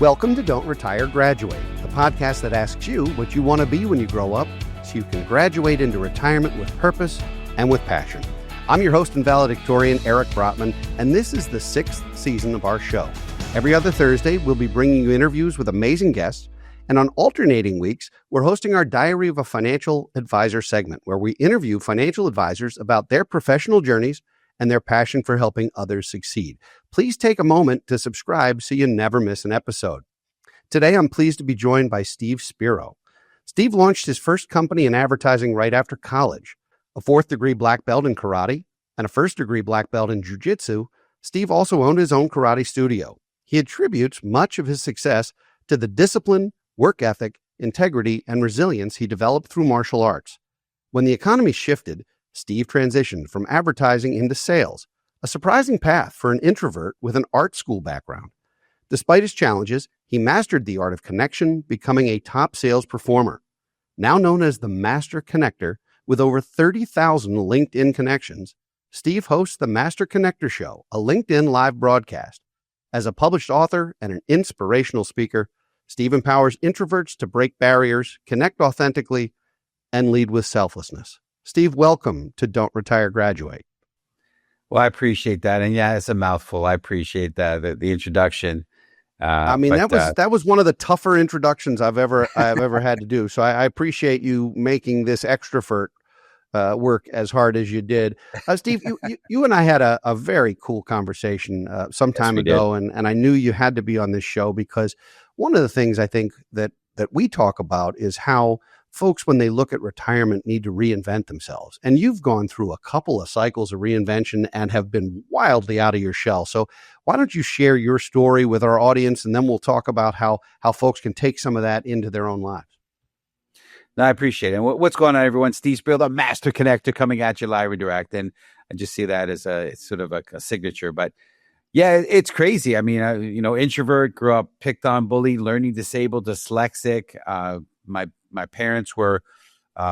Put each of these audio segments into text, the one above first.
Welcome to Don't Retire, Graduate, the podcast that asks you what you want to be when you grow up so you can graduate into retirement with purpose and with passion. I'm your host and valedictorian, Eric Brotman, and this is the 6th season of our show. Every other Thursday, we'll be bringing you interviews with amazing guests, and on alternating weeks, we're hosting our Diary of a Financial Advisor segment, where we interview financial advisors about their professional journeys and their passion for helping others succeed. Please take a moment to subscribe so you never miss an episode. Today, I'm pleased to be joined by Steve Spiro. Steve launched his first company in advertising right after college. A 4th-degree black belt in karate and a 1st-degree black belt in jiu-jitsu, Steve also owned his own karate studio. He attributes much of his success to the discipline, work ethic, integrity, and resilience he developed through martial arts. When the economy shifted, Steve transitioned from advertising into sales, a surprising path for an introvert with an art school background. Despite his challenges, he mastered the art of connection, becoming a top sales performer. Now known as the Master Connector, with over 30,000 LinkedIn connections, Steve hosts the Master Connector Show, a LinkedIn live broadcast. As a published author and an inspirational speaker, Steve empowers introverts to break barriers, connect authentically, and lead with selflessness. Steve, welcome to Don't Retire, Graduate. Well, I appreciate that. And yeah, it's a mouthful. I appreciate that, the introduction. That was one of the tougher introductions I've ever had to do. So I appreciate you making this extrovert work as hard as you did. Steve, you and I had a very cool conversation some time ago, and I knew you had to be on this show because one of the things I think that we talk about is how folks, when they look at retirement, need to reinvent themselves. And you've gone through a couple of cycles of reinvention and have been wildly out of your shell. So why don't you share your story with our audience, and then we'll talk about how folks can take some of that into their own lives. No, I appreciate it. And what's going on, everyone? Steve Spiro, the Master Connector, coming at you live and direct. And I just see that as it's sort of a signature. But yeah, it's crazy. I mean, introvert, grew up picked on, bullied, learning disabled, dyslexic. My parents were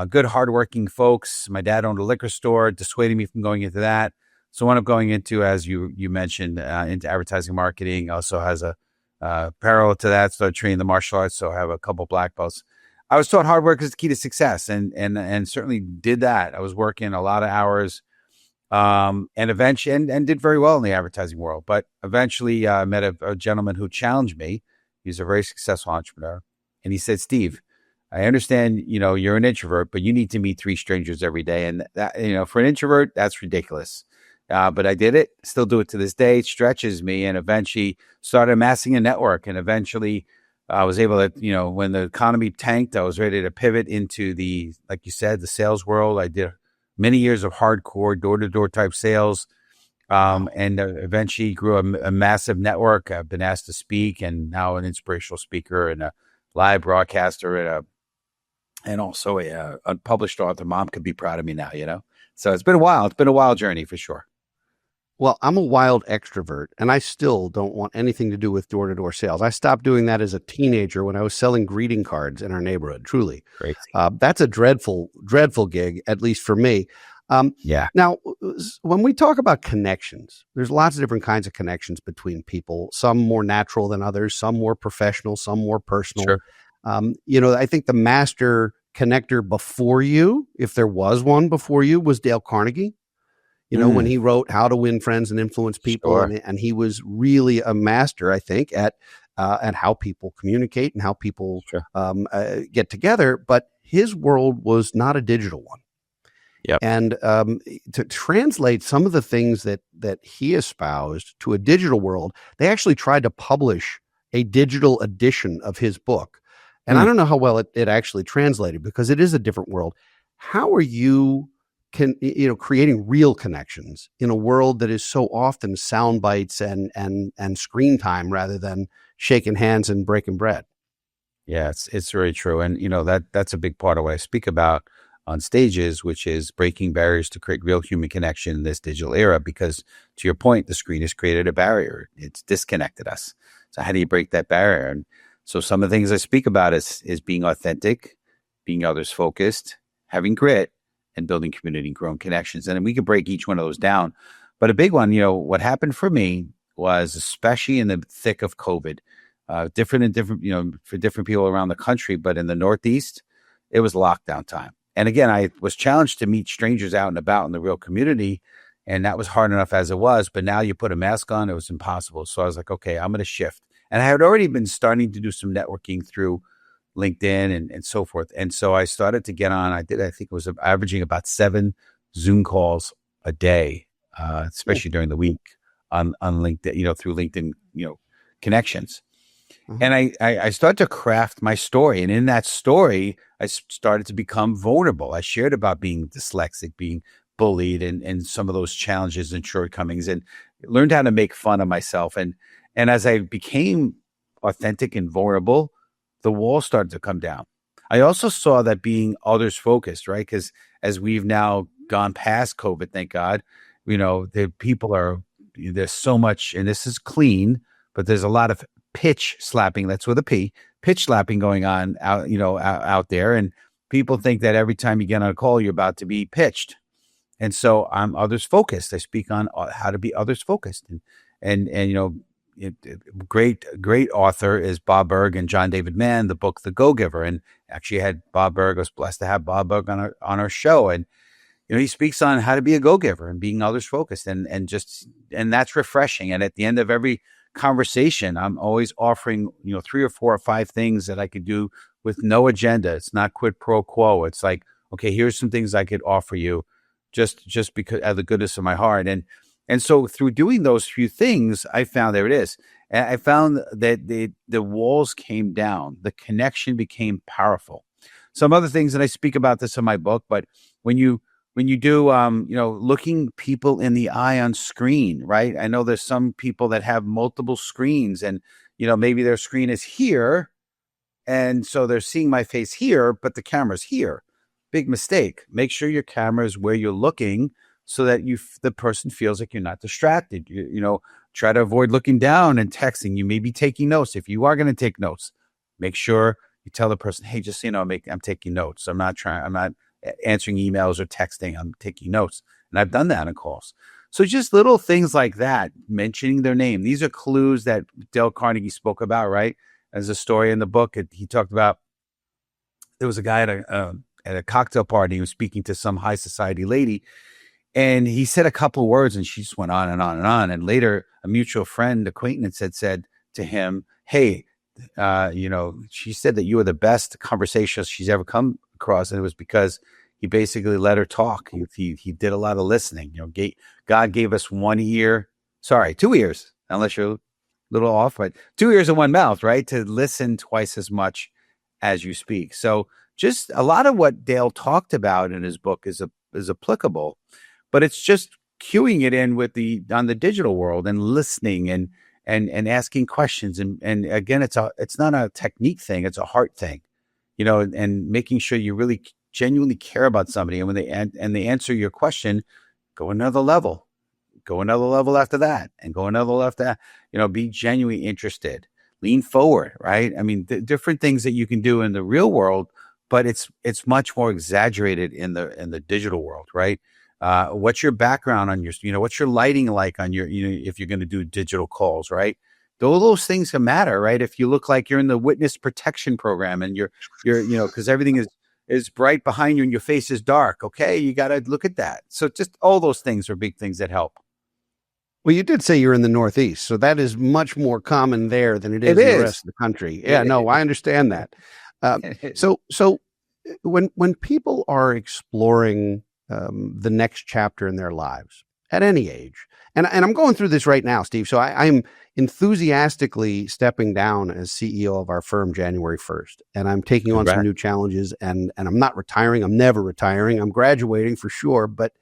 good, hardworking folks. My dad owned a liquor store, dissuading me from going into that. So I wound up going into, as you mentioned, into advertising marketing. Also has a parallel to that, started training the martial arts. So I have a couple black belts. I was taught hard work is the key to success, and certainly did that. I was working a lot of hours, and eventually, and did very well in the advertising world. But eventually, I met a gentleman who challenged me. He's a very successful entrepreneur, and he said, "Steve, I understand, you're an introvert, but you need to meet 3 strangers every day. And that, for an introvert, that's ridiculous. But I did it, still do it to this day. It stretches me, and eventually started amassing a network. And eventually I was able to, when the economy tanked, I was ready to pivot into like you said, the sales world. I did many years of hardcore door-to-door type sales. And eventually grew a massive network. I've been asked to speak, and now an inspirational speaker and a live broadcaster and also a unpublished author. Mom could be proud of me now, So it's been a while. It's been a wild journey for sure. Well, I'm a wild extrovert, and I still don't want anything to do with door-to-door sales. I stopped doing that as a teenager when I was selling greeting cards in our neighborhood, truly. Crazy. That's a dreadful, dreadful gig, at least for me. Yeah. Now, when we talk about connections, there's lots of different kinds of connections between people, some more natural than others, some more professional, some more personal. Sure. I think the master connector before you, if there was one before you, was Dale Carnegie. When he wrote How to Win Friends and Influence People, Sure. and he was really a master, I think, at how people communicate and how people Sure. get together. But his world was not a digital one. Yep. And to translate some of the things that he espoused to a digital world, they actually tried to publish a digital edition of his book. And I don't know how well it actually translated, because it is a different world. How are you creating real connections in a world that is so often sound bites and screen time rather than shaking hands and breaking bread? Yeah, it's very true. And, that's a big part of what I speak about on stages, which is breaking barriers to create real human connection in this digital era. Because to your point, the screen has created a barrier. It's disconnected us. So how do you break that barrier? And so some of the things I speak about is being authentic, being others focused, having grit, and building community and growing connections. And we could break each one of those down. But a big one, what happened for me was, especially in the thick of COVID, different and different, for different people around the country. But in the Northeast, it was lockdown time. And again, I was challenged to meet strangers out and about in the real community. And that was hard enough as it was. But now you put a mask on, it was impossible. So I was like, okay, I'm going to shift. And I had already been starting to do some networking through LinkedIn and so forth. And so I started to get on. I think it was averaging about 7 Zoom calls a day, especially during the week on LinkedIn, through LinkedIn, connections. Mhm. And I started to craft my story. And in that story, I started to become vulnerable. I shared about being dyslexic, being bullied, and some of those challenges and shortcomings, and learned how to make fun of myself. And as I became authentic and vulnerable, the walls started to come down. I also saw that being others focused, right? Because as we've now gone past COVID, thank God, the people there's so much, and this is clean, but there's a lot of pitch slapping. That's with a P, pitch slapping going on out there. And people think that every time you get on a call, you're about to be pitched. And so I'm others focused. I speak on how to be others focused, and great author is Bob Berg and John David Mann, the book The Go-Giver. And actually had Bob Berg, was blessed to have Bob Berg on our show. And he speaks on how to be a go-giver and being others focused, and that's refreshing. And at the end of every conversation, I'm always offering 3 or 4 or 5 things that I could do with no agenda. It's not quid pro quo. It's like, okay, here's some things I could offer you just because out of the goodness of my heart. And so through doing those few things, I found, there it is. And I found that the walls came down. The connection became powerful. Some other things, and I speak about this in my book, but when you do, looking people in the eye on screen, right? I know there's some people that have multiple screens, and, maybe their screen is here. And so they're seeing my face here, but the camera's here. Big mistake. Make sure your camera is where you're looking so that the person feels like you're not distracted. Try to avoid looking down and texting. You may be taking notes. If you are going to take notes, make sure you tell the person, hey, just so you know, I'm taking notes. I'm not answering emails or texting. I'm taking notes. And I've done that on calls. So just little things like that, mentioning their name. These are clues that Dale Carnegie spoke about, right? As a story in the book, he talked about, there was a guy at a cocktail party who was speaking to some high society lady, and he said a couple of words, and she just went on and on and on. And later, a mutual friend, acquaintance, had said to him, hey, she said that you were the best conversationalist she's ever come across. And it was because he basically let her talk. He did a lot of listening. God gave us 2 ears, unless you're a little off, but 2 ears and 1 mouth, right? To listen twice as much as you speak. So just a lot of what Dale talked about in his book is applicable, but it's just cueing it in on the digital world and listening and asking questions. And again, it's not a technique thing. It's a heart thing, and making sure you really genuinely care about somebody. And when they answer your question, go another level after that, and go another level after that, be genuinely interested, lean forward, right? I mean, different things that you can do in the real world, but it's much more exaggerated in the digital world, right? What's your background on your, what's your lighting like on your, if you're going to do digital calls, right? Those things can matter, right? If you look like you're in the witness protection program and you're, because everything is bright behind you and your face is dark. Okay. You got to look at that. So just all those things are big things that help. Well, you did say you're in the Northeast, so that is much more common there than it is in the rest of the country. Yeah, no, I understand that. So when people are exploring the next chapter in their lives at any age, and I'm going through this right now, Steve, so I'm enthusiastically stepping down as CEO of our firm January 1st, and I'm taking on some new challenges, and I'm not retiring. I'm never retiring. I'm graduating for sure, but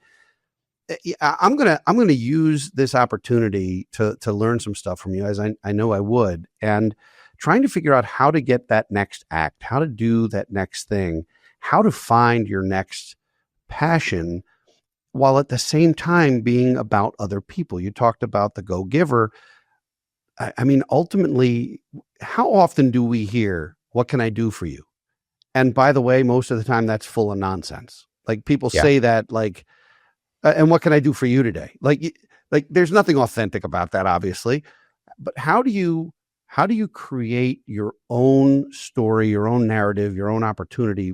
I'm gonna use this opportunity to learn some stuff from you, as I know I would, and trying to figure out how to get that next act, how to do that next thing, how to find your next passion, while at the same time being about other people. You talked about the go-giver. I mean, ultimately, how often do we hear, "What can I do for you?" And by the way, most of the time that's full of nonsense. Like people say that, like, and what can I do for you today? Like there's nothing authentic about that, obviously. But how do you how do you create your own story, your own narrative, your own opportunity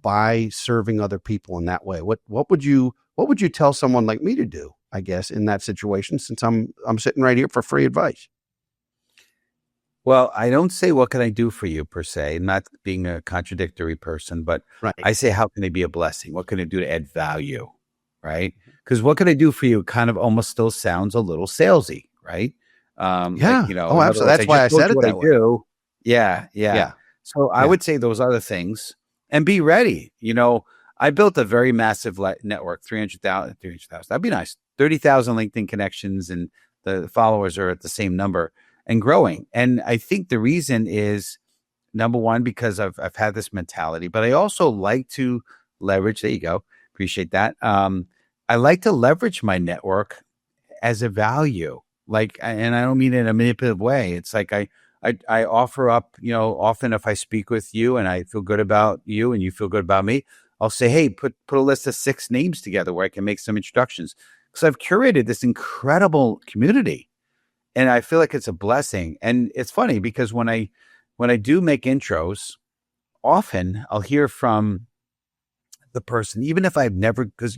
by serving other people in that way? What would you tell someone like me to do, I guess, in that situation, since I'm sitting right here for free advice? Well, I don't say, what can I do for you per se, not being a contradictory person, but Right. I say, how can I be a blessing? What can I do to add value? Right. Because what can I do for you kind of almost still sounds a little salesy, right? Like, Yeah. you know, Oh, in other absolutely. words, That's I why just I told said you it what I that way. do. Yeah. Yeah. Yeah. So I Yeah. would say those other things and be ready. You know, I built a very massive network, 300,000. That'd be nice. 30,000 LinkedIn connections, and the followers are at the same number and growing. And I think the reason is, number one, because I've had this mentality, but I also like to leverage. There you go. Appreciate that. I like to leverage my network as a value. Like, and I don't mean it in a manipulative way. It's like I offer up, you know, often if I speak with you and I feel good about you and you feel good about me, I'll say, hey, put a list of 6 names together where I can make some introductions, because I've curated this incredible community and I feel like it's a blessing. And it's funny because when I do make intros, often I'll hear from the person, even if I've never, because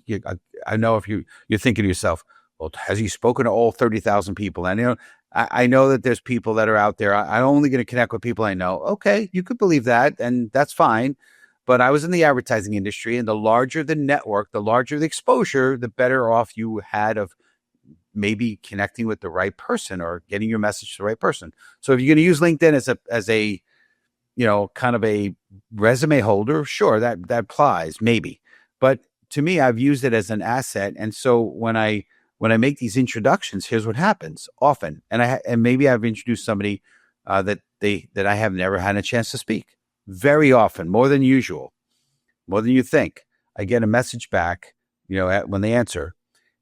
I know if you're thinking to yourself, well, has he spoken to all 30,000 people? And, you know, I know that there's people that are out there. I'm only going to connect with people I know. Okay, you could believe that, and that's fine. But I was in the advertising industry, and the larger the network, the larger the exposure, the better off you had of maybe connecting with the right person or getting your message to the right person. So if you're going to use LinkedIn as a you know, kind of a resume holder, sure, that applies, maybe. But to me, I've used it as an asset. And so when I make these introductions, here's what happens often. And maybe I've introduced somebody that I have never had a chance to speak. Very often, more than usual, more than you think. I get a message back, you know, when they answer,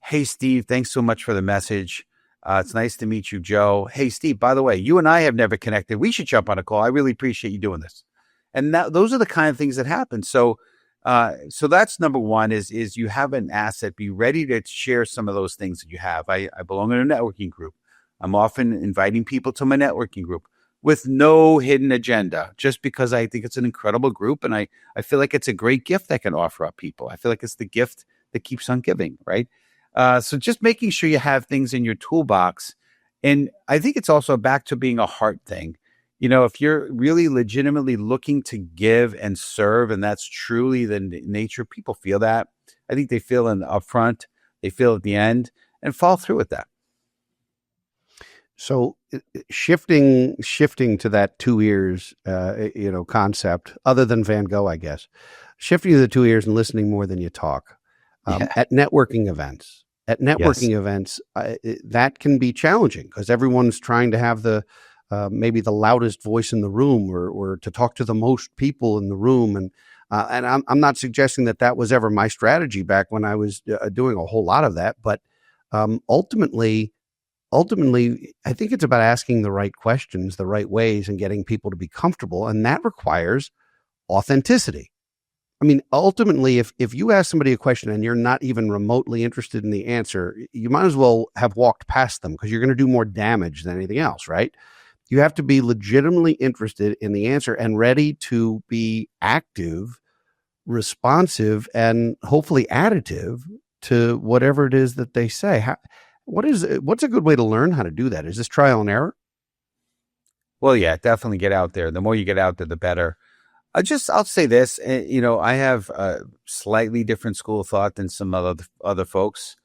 hey, Steve, thanks so much for the message. It's nice to meet you, Joe. Hey, Steve, by the way, you and I have never connected. We should jump on a call. I really appreciate you doing this. And those are the kind of things that happen. So that's number one is you have an asset. Be ready to share some of those things that you have. I belong in a networking group. I'm often inviting people to my networking group with no hidden agenda, just because I think it's an incredible group. And I feel like it's a great gift I can offer up people. I feel like it's the gift that keeps on giving, right? So just making sure you have things in your toolbox. And I think it's also back to being a heart thing. You know, if you're really legitimately looking to give and serve, and that's truly the nature, people feel that. I think they feel in the upfront, they feel at the end, and follow through with that. So shifting to that 2 ears, concept, other than Van Gogh, I guess, shifting to the 2 ears and listening more than you talk. At networking events, that can be challenging because everyone's trying to have the maybe the loudest voice in the room or to talk to the most people in the room. And I'm not suggesting that was ever my strategy back when I was doing a whole lot of that. But ultimately, I think it's about asking the right questions, the right ways, and getting people to be comfortable. And that requires authenticity. I mean, ultimately, if you ask somebody a question and you're not even remotely interested in the answer, you might as well have walked past them because you're going to do more damage than anything else, right? You have to be legitimately interested in the answer and ready to be active, responsive, and hopefully additive to whatever it is that they say. What's a good way to learn how to do that? Is this trial and error? Well, yeah, definitely get out there. The more you get out there, the better. I'll say this, you know, I have a slightly different school of thought than some other folks.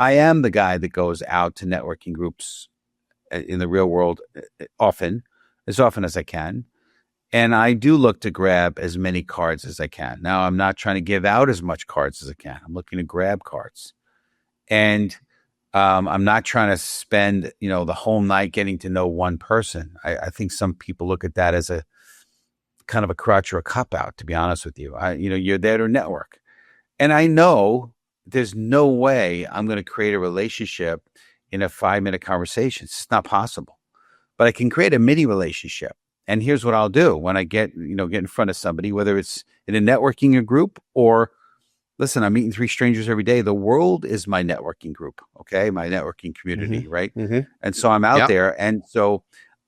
I am the guy that goes out to networking groups in the real world as often as I can. And I do look to grab as many cards as I can. Now, I'm not trying to give out as much cards as I can. I'm looking to grab cards. And I'm not trying to spend, you know, the whole night getting to know one person. I think some people look at that as a kind of a crutch or a cop out, to be honest with you. You're there to network. And I know there's no way I'm going to create a relationship in a 5-minute conversation. It's not possible. But I can create a mini relationship. And here's what I'll do when I get in front of somebody, whether it's in a networking group or, listen, I'm meeting 3 strangers every day. The world is my networking group, okay? My networking community, right? Mm-hmm. And so I'm out there. And so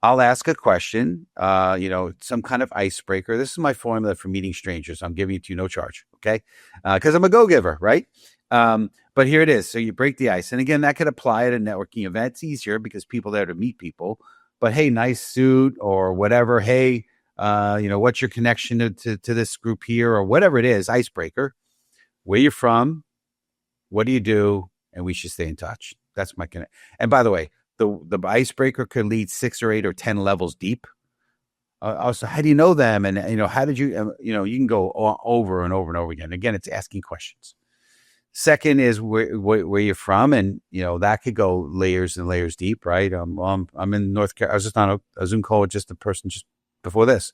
I'll ask a question, some kind of icebreaker. This is my formula for meeting strangers. I'm giving it to you no charge, okay? Because I'm a go-giver, right? But here it is. So you break the ice. And again, that could apply at a networking event. It's easier because people are there to meet people. But hey, nice suit or whatever. Hey, what's your connection to this group here or whatever it is, icebreaker. Where you're from, what do you do? And we should stay in touch. That's my connect. And by the way, the icebreaker could lead 6 or 8 or 10 levels deep. Also, how do you know them? And, how did you, you can go over and over and over again. Again, it's asking questions. Second is where you're from. And, that could go layers and layers deep, right? I'm in North Carolina. I was just on a Zoom call with just a person just before this.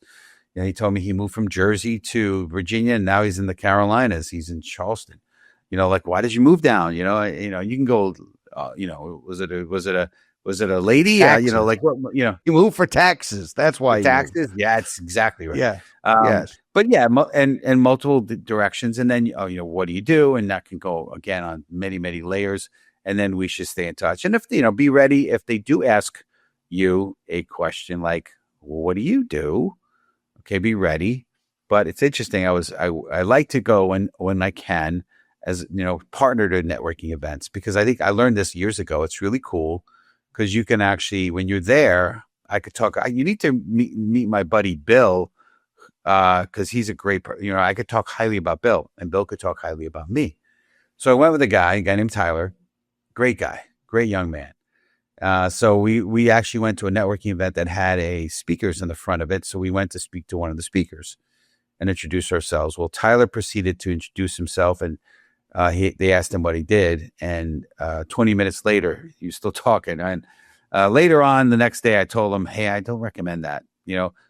He told me he moved from Jersey to Virginia and now he's in the Carolinas. He's in Charleston. Why did you move down? You can go, was it a lady? You moved for taxes. That's why taxes. Yeah, it's exactly right. Yeah. Yes. But yeah, and multiple directions. And then, what do you do? And that can go again on many, many layers. And then we should stay in touch. And if, be ready, if they do ask you a question like, well, what do you do? Okay, be ready. But it's interesting. I like to go when I can as, partner to networking events, because I think I learned this years ago. It's really cool because you can actually, when you're there, I could talk. You need to meet my buddy Bill because he's a great, I could talk highly about Bill and Bill could talk highly about me. So I went with a guy named Tyler, great guy, great young man. So we actually went to a networking event that had a speakers in the front of it. So we went to speak to one of the speakers and introduce ourselves. Well, Tyler proceeded to introduce himself and they asked him what he did. And 20 minutes later, he was still talking. And later on the next day, I told him, hey, I don't recommend that,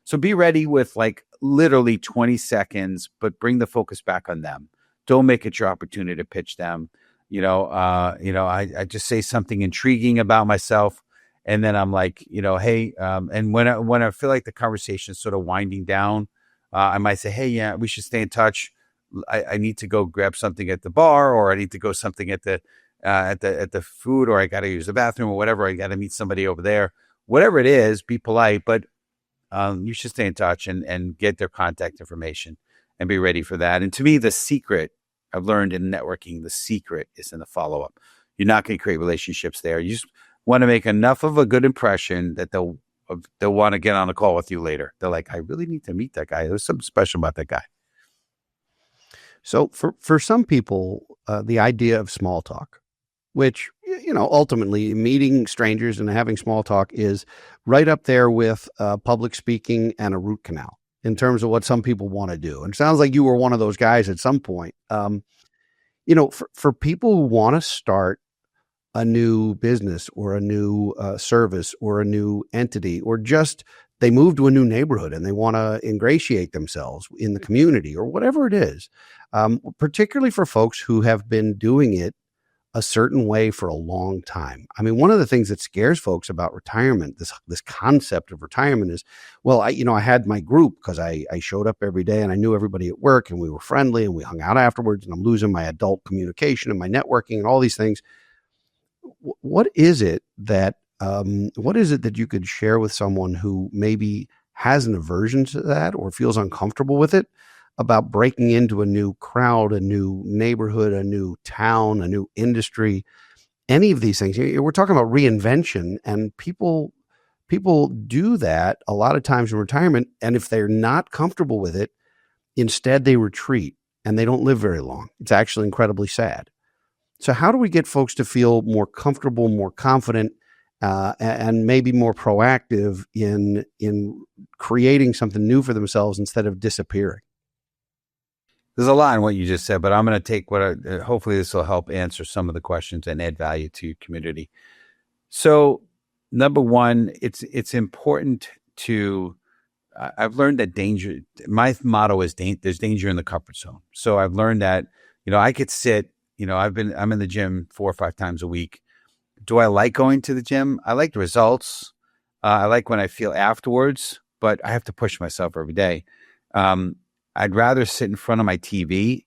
so be ready with like literally 20 seconds, but bring the focus back on them. Don't make it your opportunity to pitch them. I just say something intriguing about myself. And then I'm like, hey, and when I feel like the conversation is sort of winding down, I might say, hey, yeah, we should stay in touch. I need to go grab something at the bar, or I need to go something at the food, or I got to use the bathroom or whatever. I got to meet somebody over there, whatever it is, be polite, but you should stay in touch and get their contact information and be ready for that. And to me, the secret I've learned in networking, the secret is in the follow-up. You're not going to create relationships there. You just want to make enough of a good impression that they'll want to get on a call with you later. They're like, I really need to meet that guy. There's something special about that guy. So for some people, the idea of small talk, which, ultimately meeting strangers and having small talk is right up there with public speaking and a root canal in terms of what some people want to do. And it sounds like you were one of those guys at some point. For people who want to start a new business or a new service or a new entity, or just they move to a new neighborhood and they want to ingratiate themselves in the community or whatever it is, particularly for folks who have been doing it a certain way for a long time. I mean, one of the things that scares folks about retirement, this concept of retirement is, well, I had my group because I showed up every day and I knew everybody at work and we were friendly and we hung out afterwards, and I'm losing my adult communication and my networking and all these things. What is it that you could share with someone who maybe has an aversion to that or feels uncomfortable with it, about breaking into a new crowd, a new neighborhood, a new town, a new industry, any of these things? We're talking about reinvention, and people do that a lot of times in retirement. And if they're not comfortable with it, instead they retreat and they don't live very long. It's actually incredibly sad. So how do we get folks to feel more comfortable, more confident, and maybe more proactive in creating something new for themselves instead of disappearing? There's a lot in what you just said, but I'm going to take hopefully this will help answer some of the questions and add value to your community. So number one, it's important to, I've learned that danger, my motto is there's danger in the comfort zone. So I've learned that, I could sit, I'm in the gym 4 or 5 times a week. Do I like going to the gym? I like the results. I like when I feel afterwards, but I have to push myself every day. I'd rather sit in front of my TV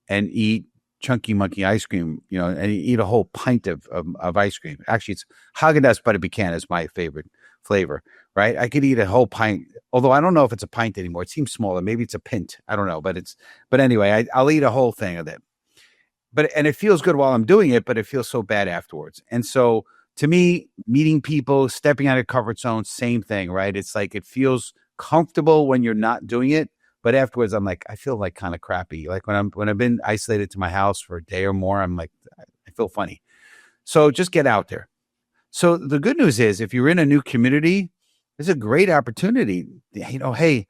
and eat chunky monkey ice cream, and eat a whole pint of ice cream. Actually, it's Haagen-Dazs Butter Pecan is my favorite flavor, right? I could eat a whole pint, although I don't know if it's a pint anymore. It seems smaller. Maybe it's a pint. I don't know, but anyway, I'll eat a whole thing of it. And it feels good while I'm doing it, but it feels so bad afterwards. And so to me, meeting people, stepping out of comfort zone, same thing, right? It's like, it feels comfortable when you're not doing it, but afterwards I'm like, I feel like kind of crappy. Like when I've been isolated to my house for a day or more, I'm like, I feel funny. So just get out there. So the good news is, if you're in a new community, it's a great opportunity. Hey,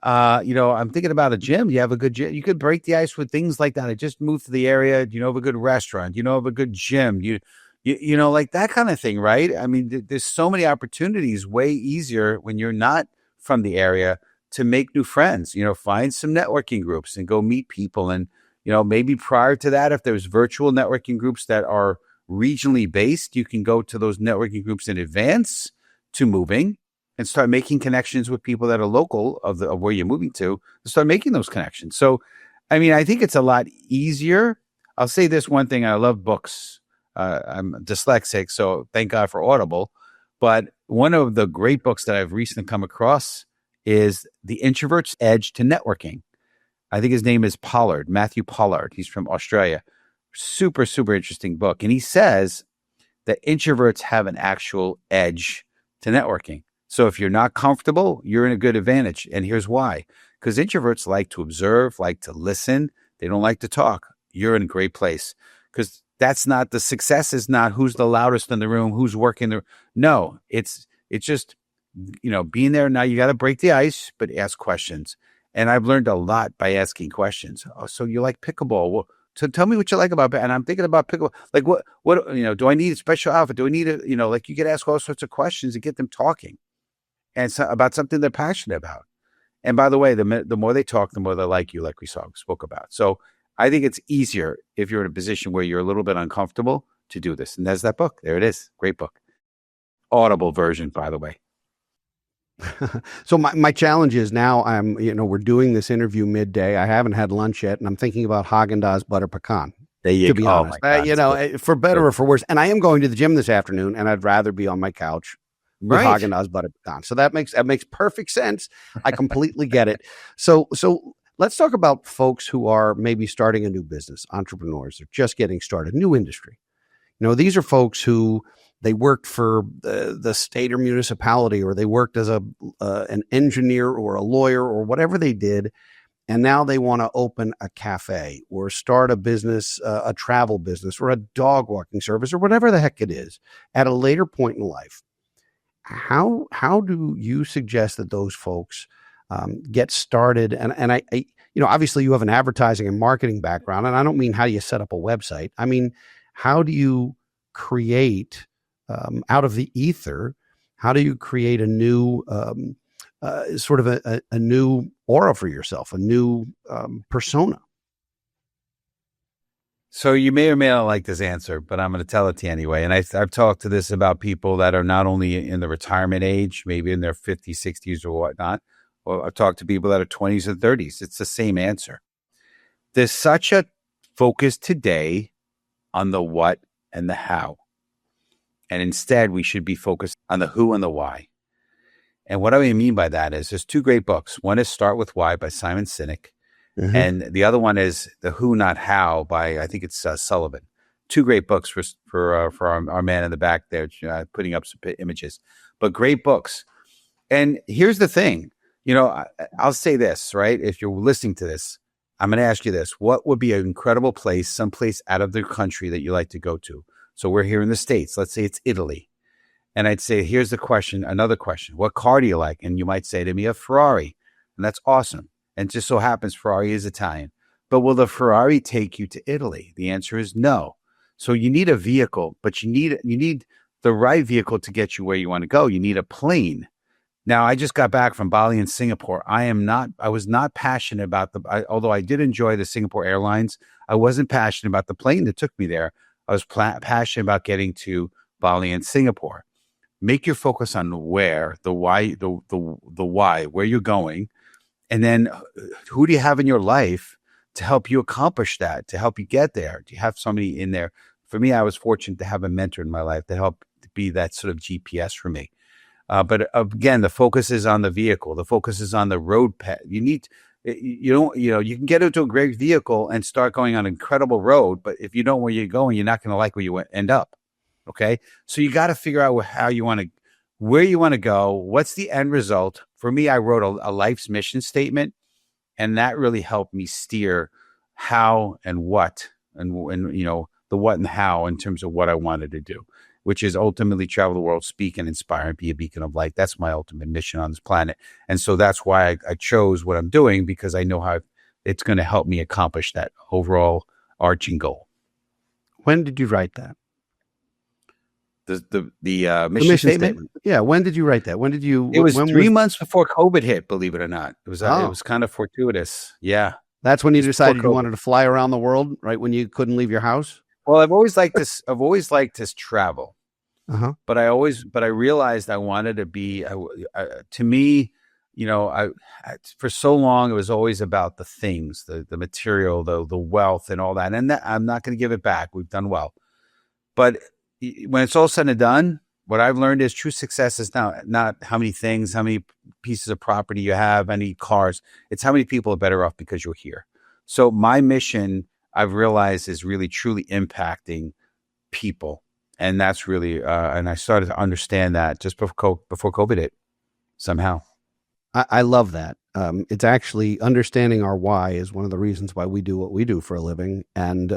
I'm thinking about a gym. You have a good gym. You could break the ice with things like that. I just moved to the area. You know, of a good restaurant. You know, of a good gym. You know, like that kind of thing, right? I mean, there's so many opportunities. Way easier when you're not from the area to make new friends. You know, find some networking groups and go meet people. And maybe prior to that, if there's virtual networking groups that are regionally based, you can go to those networking groups in advance to moving and start making connections with people that are local of where you're moving to start making those connections. So, I mean, I think it's a lot easier. I'll say this one thing. I love books. I'm dyslexic, so thank God for Audible. But one of the great books that I've recently come across is The Introverts' Edge to Networking. I think his name is Pollard, Matthew Pollard. He's from Australia. Super, super interesting book. And he says that introverts have an actual edge to networking. So if you're not comfortable, you're in a good advantage. And here's why. Because introverts like to observe, like to listen. They don't like to talk. You're in a great place. Because that's not, the success is not who's the loudest in the room, who's working there. No, it's just, being there. Now you got to break the ice, but ask questions. And I've learned a lot by asking questions. Oh, so you like pickleball? Well, so tell me what you like about it. And I'm thinking about pickleball. Like what, do I need a special outfit? Do I need like you could ask all sorts of questions to get them talking and about something they're passionate about. And by the way, the more they talk, the more they like you, like we spoke about. So I think it's easier if you're in a position where you're a little bit uncomfortable to do this. And there's that book. There it is. Great book. Audible version, by the way. So my challenge is now we're doing this interview midday. I haven't had lunch yet, and I'm thinking about Haagen-Dazs butter pecan. There you go. To be honest, for better or for worse. And I am going to the gym this afternoon, and I'd rather be on my couch with Haagen-Dazs butter pecan. So that makes perfect sense. I completely get it. So let's talk about folks who are maybe starting a new business, entrepreneurs, or just getting started, new industry. These are folks who they worked for the state or municipality, or they worked as an engineer or a lawyer or whatever they did. And now they want to open a cafe or start a business, a travel business or a dog walking service or whatever the heck it is at a later point in life. How do you suggest that those folks get started? And I obviously you have an advertising and marketing background, and I don't mean how do you set up a website. I mean, how do you create out of the ether? How do you create a new sort of a new aura for yourself, a new persona? So you may or may not like this answer, but I'm going to tell it to you anyway. And I've talked to this about people that are not only in the retirement age, maybe in their 50s, 60s or whatnot, or I've talked to people that are 20s and 30s. It's the same answer. There's such a focus today on the what and the how. And instead, we should be focused on the who and the why. And what I mean by that is there's two great books. One is Start With Why by Simon Sinek. Mm-hmm. And the other one is The Who Not How by, I think it's Sullivan. Two great books for our man in the back there, putting up some images. But great books. And here's the thing. I'll say this, right? If you're listening to this, I'm going to ask you this. What would be an incredible place, someplace out of the country that you like to go to? So we're here in the States. Let's say it's Italy. And I'd say, here's the question, another question. What car do you like? And you might say to me, a Ferrari. And that's awesome. And just so happens Ferrari is Italian. But will the Ferrari take you to Italy? The answer is no. So you need a vehicle, but you need the right vehicle to get you where you want to go. You need a plane. Now, I just got back from Bali and Singapore. I was not passionate about although I did enjoy the Singapore Airlines, I wasn't passionate about the plane that took me there. I was passionate about getting to Bali and Singapore. Make your focus on where, the why, the why, where you're going. And then who do you have in your life to help you accomplish that, to help you get there? Do you have somebody in there? For me, I was fortunate to have a mentor in my life to help be that sort of GPS for me. But again, the focus is on the vehicle. The focus is on the road pet. You can get into a great vehicle and start going on an incredible road. But if you don't know where you're going, you're not going to like where you end up. Okay. So you got to figure out where you want to go. What's the end result? For me, I wrote a life's mission statement, and that really helped me steer how and what, and the what and how in terms of what I wanted to do, which is ultimately travel the world, speak and inspire and be a beacon of light. That's my ultimate mission on this planet. And so that's why I chose what I'm doing, because I know how it's going to help me accomplish that overall arching goal. When did you write that? The mission statement. Yeah. When did you write that? When did you? It was 3 months before COVID hit, believe it or not. It was kind of fortuitous. Yeah. That's when you decided you wanted to fly around the world, right? When you couldn't leave your house? Well, I've always liked this. I've always liked this travel, but I realized I wanted to be. To me, for so long it was always about the things, the material, the wealth, and all that. And that, I'm not going to give it back. We've done well, but when it's all said and done, what I've learned is true success is not how many things, how many pieces of property you have, any cars. It's how many people are better off because you're here. So my mission, I've realized, is really truly impacting people. And that's really, and I started to understand that just before COVID hit somehow. I love that. It's actually understanding our why is one of the reasons why we do what we do for a living. And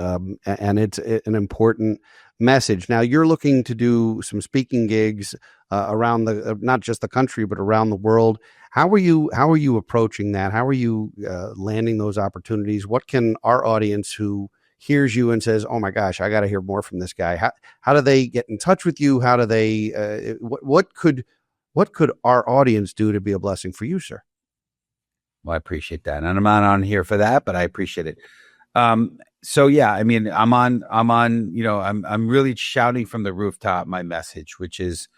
it's an important message. Now you're looking to do some speaking gigs around not just the country, but around the world. How are you approaching that? How are you landing those opportunities? What can our audience who hears you and says, "Oh my gosh, I got to hear more from this guy"? How do they get in touch with you? How do they? What could our audience do to be a blessing for you, sir? Well, I appreciate that, and I'm not on here for that, but I appreciate it. So yeah, I mean, I'm on. I'm really shouting from the rooftop my message, which is,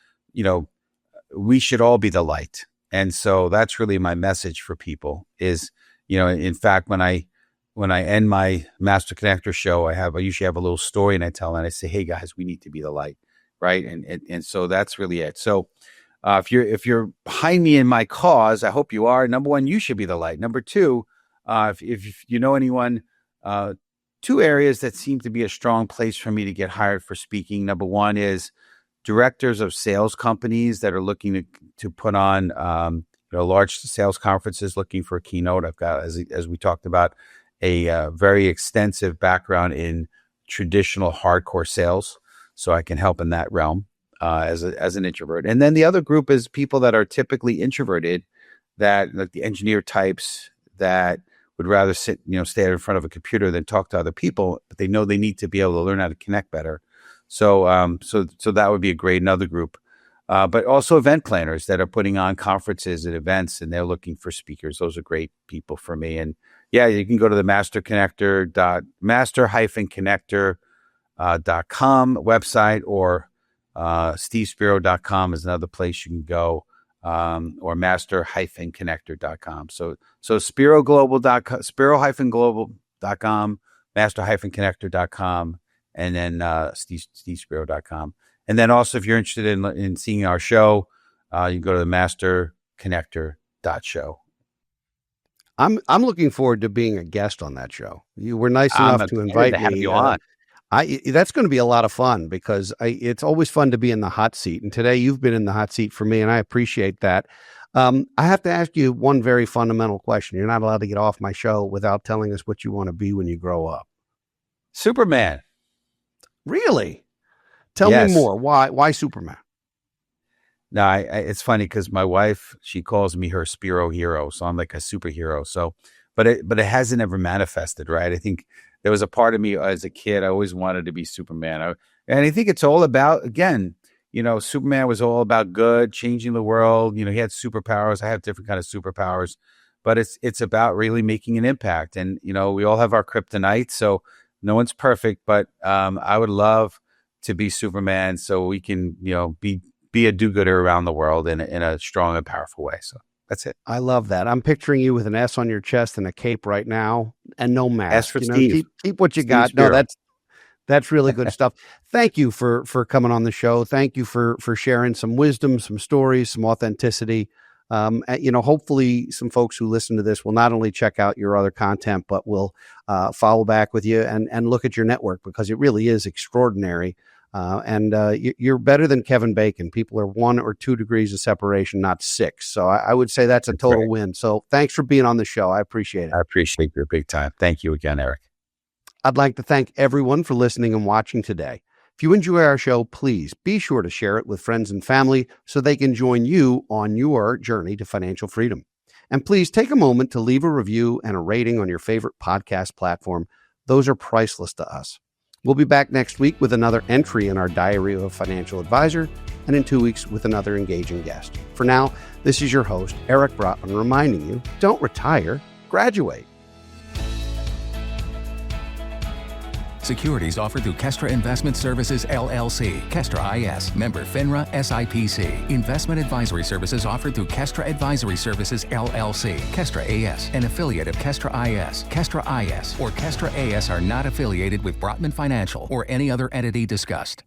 we should all be the light. And so that's really my message for people is, in fact, when I end my Master Connector show, I usually have a little story and I tell, and I say, hey guys, we need to be the light. Right. And so that's really it. So if you're behind me in my cause, I hope you are. Number one, you should be the light. Number two, if you know anyone, two areas that seem to be a strong place for me to get hired for speaking. Number one is directors of sales companies that are looking to put on large sales conferences, looking for a keynote. I've got, as we talked about, a very extensive background in traditional hardcore sales, so I can help in that realm as an introvert. And then the other group is people that are typically introverted, that like the engineer types that would rather stay in front of a computer than talk to other people, but they know they need to be able to learn how to connect better. So so that would be another group. But also event planners that are putting on conferences and events, and they're looking for speakers. Those are great people for me. And yeah, you can go to the master-connector.com website, or stevespiro.com is another place you can go, or master-connector.com. So spiroglobal.com, spiro-global.com, master-connector.com, and then stevespiro.com. And then also, if you're interested in seeing our show, you can go to the masterconnector.show. I'm looking forward to being a guest on that show. You were nice enough to invite me. Have you on. That's going to be a lot of fun, because it's always fun to be in the hot seat. And today you've been in the hot seat for me, and I appreciate that. I have to ask you one very fundamental question. You're not allowed to get off my show without telling us what you want to be when you grow up. Superman. Really? Tell me more. Why Superman? No, it's funny because my wife, she calls me her Spiro hero. So I'm like a superhero. So, but it hasn't ever manifested, right? I think there was a part of me as a kid, I always wanted to be Superman. And I think it's all about, again, Superman was all about good, changing the world. He had superpowers. I have different kind of superpowers, but it's about really making an impact. And, we all have our kryptonite. So no one's perfect, but I would love to be Superman so we can, be a do-gooder around the world in a strong and powerful way. So that's it. I love that. I'm picturing you with an S on your chest and a cape right now, and no mask. S for Steve. Keep what you Steve got. Spiro. No, That's really good stuff. Thank you for coming on the show. Thank you for sharing some wisdom, some stories, some authenticity. Hopefully some folks who listen to this will not only check out your other content, but will follow back with you and look at your network, because it really is extraordinary. You're better than Kevin Bacon. People are 1 or 2 degrees of separation, not 6. So I would say that's a total win. So thanks for being on the show. I appreciate it. I appreciate your big time. Thank you again, Eric. I'd like to thank everyone for listening and watching today. If you enjoy our show, please be sure to share it with friends and family so they can join you on your journey to financial freedom. And please take a moment to leave a review and a rating on your favorite podcast platform. Those are priceless to us. We'll be back next week with another entry in our Diary of a Financial Advisor, and in 2 weeks with another engaging guest. For now, this is your host, Eric Brotman, reminding you, don't retire, graduate. Securities offered through Kestra Investment Services, LLC. Kestra IS. Member FINRA SIPC. Investment advisory services offered through Kestra Advisory Services, LLC. Kestra AS. An affiliate of Kestra IS. Kestra IS or Kestra AS are not affiliated with Brotman Financial or any other entity discussed.